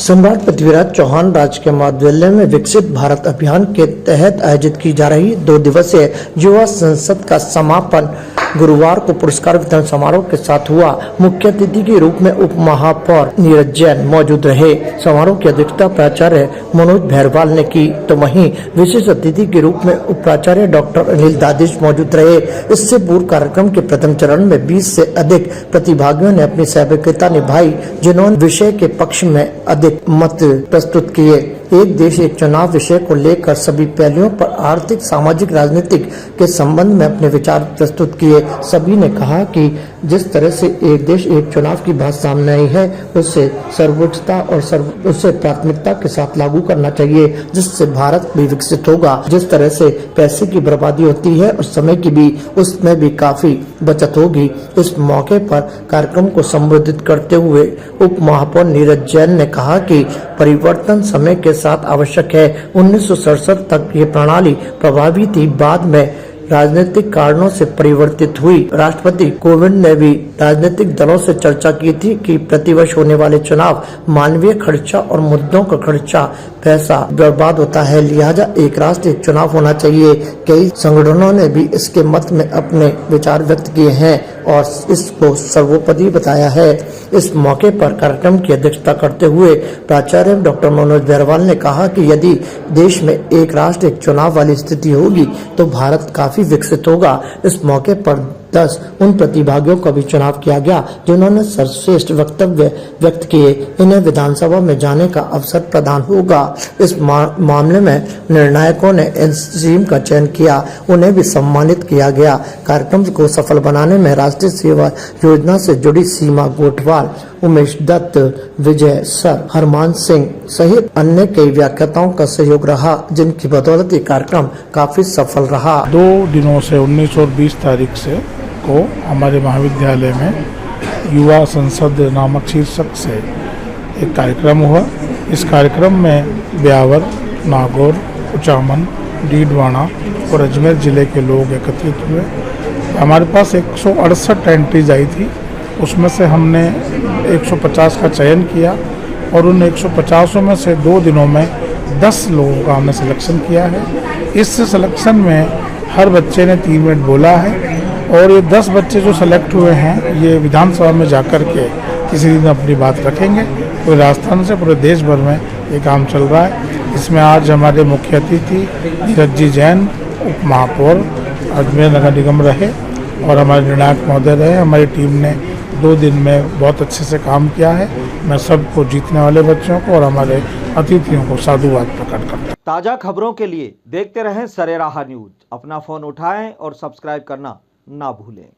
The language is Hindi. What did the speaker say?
सम्राट पृथ्वीराज चौहान राजकीय महाविद्यालय में विकसित भारत अभियान के तहत आयोजित की जा रही 2 दिवसीय युवा संसद का समापन गुरुवार को पुरस्कार वितरण समारोह के साथ हुआ। मुख्य अतिथि के रूप में उप महापौर नीरज जैन मौजूद रहे। समारोह की अध्यक्षता प्राचार्य मनोज भैरवाल ने की, तो वहीं विशेष अतिथि के रूप में उप प्राचार्य डॉक्टर अनिल दादिश मौजूद रहे। इससे पूर्व कार्यक्रम के प्रथम चरण में 20 से अधिक प्रतिभागियों ने अपनी सहभागिता निभाई, जिन्होंने विषय के पक्ष में अधिक मत प्रस्तुत किए। एक देश एक चुनाव विषय को लेकर सभी पहलुओं पर आर्थिक, सामाजिक, राजनीतिक के संबंध में अपने विचार प्रस्तुत किए। सभी ने कहा कि जिस तरह से एक देश एक चुनाव की बात सामने आई है, उससे सर्वोच्चता और उसे प्राथमिकता के साथ लागू करना चाहिए, जिससे भारत भी विकसित होगा। जिस तरह से पैसे की बर्बादी होती है और समय की भी, उसमें भी काफी बचत होगी। इस मौके पर कार्यक्रम को संबोधित करते हुए उप महापौर नीरज जैन ने कहा कि परिवर्तन समय के साथ आवश्यक है। 1967 तक ये प्रणाली प्रभावी थी, बाद में राजनीतिक कारणों से परिवर्तित हुई। राष्ट्रपति कोविंद ने भी राजनीतिक दलों से चर्चा की थी कि प्रतिवर्ष होने वाले चुनाव मानवीय खर्चा और मुद्दों का खर्चा पैसा बर्बाद होता है, लिहाजा एक राष्ट्र एक चुनाव होना चाहिए। कई संगठनों ने भी इसके मत में अपने विचार व्यक्त किए हैं और इसको सर्वोपरि बताया है। इस मौके पर कार्यक्रम की अध्यक्षता करते हुए प्राचार्य डॉक्टर मनोज भैरवाल ने कहा कि यदि देश में एक राष्ट्र एक चुनाव वाली स्थिति होगी तो भारत काफी विकसित होगा। इस मौके पर 10 उन प्रतिभागियों का भी चुनाव किया गया जिन्होंने सर्वश्रेष्ठ वक्तव्य व्यक्त किए। इन्हें विधानसभा में जाने का अवसर प्रदान होगा। इस मामले में निर्णायकों ने एनसीएम का चयन किया, उन्हें भी सम्मानित किया गया। कार्यक्रम को सफल बनाने में राष्ट्रीय सेवा योजना से जुड़ी सीमा गोठवाल, उमेश दत्त, विजय सर, हरमान सिंह सहित अन्य कई व्याख्याताओं का सहयोग रहा, जिनकी बदौलत ये कार्यक्रम काफी सफल रहा। 2 दिनों से 19 और 20 तारीख से को हमारे महाविद्यालय में युवा संसद नामक शीर्षक से एक कार्यक्रम हुआ। इस कार्यक्रम में ब्यावर, नागौर, कुचामन, डीडवाना और अजमेर जिले के लोग एकत्रित हुए। हमारे पास 168 एंट्रीज आई थी, उसमें से हमने 150 का चयन किया और उन 150 में से 2 दिनों में 10 लोगों का हमने सिलेक्शन किया है। इस सिलेक्शन में हर बच्चे ने 3 मिनट बोला है और ये 10 बच्चे जो सेलेक्ट हुए हैं ये विधानसभा में जाकर के किसी दिन अपनी बात रखेंगे। पूरे राजस्थान से पूरे देश भर में ये काम चल रहा है। इसमें आज हमारे मुख्य अतिथि नीरज जी जैन, उप महापौर अजमेर नगर निगम रहे और हमारे निर्णायक महोदय रहे। हमारी टीम ने 2 दिन में बहुत अच्छे से काम किया है। मैं सबको, जीतने वाले बच्चों को और हमारे अतिथियों को साधुवाद प्रकट करता हूँ। ताज़ा खबरों के लिए देखते रहें सरेराह न्यूज। अपना फ़ोन उठाएं और सब्सक्राइब करना ना भूलें।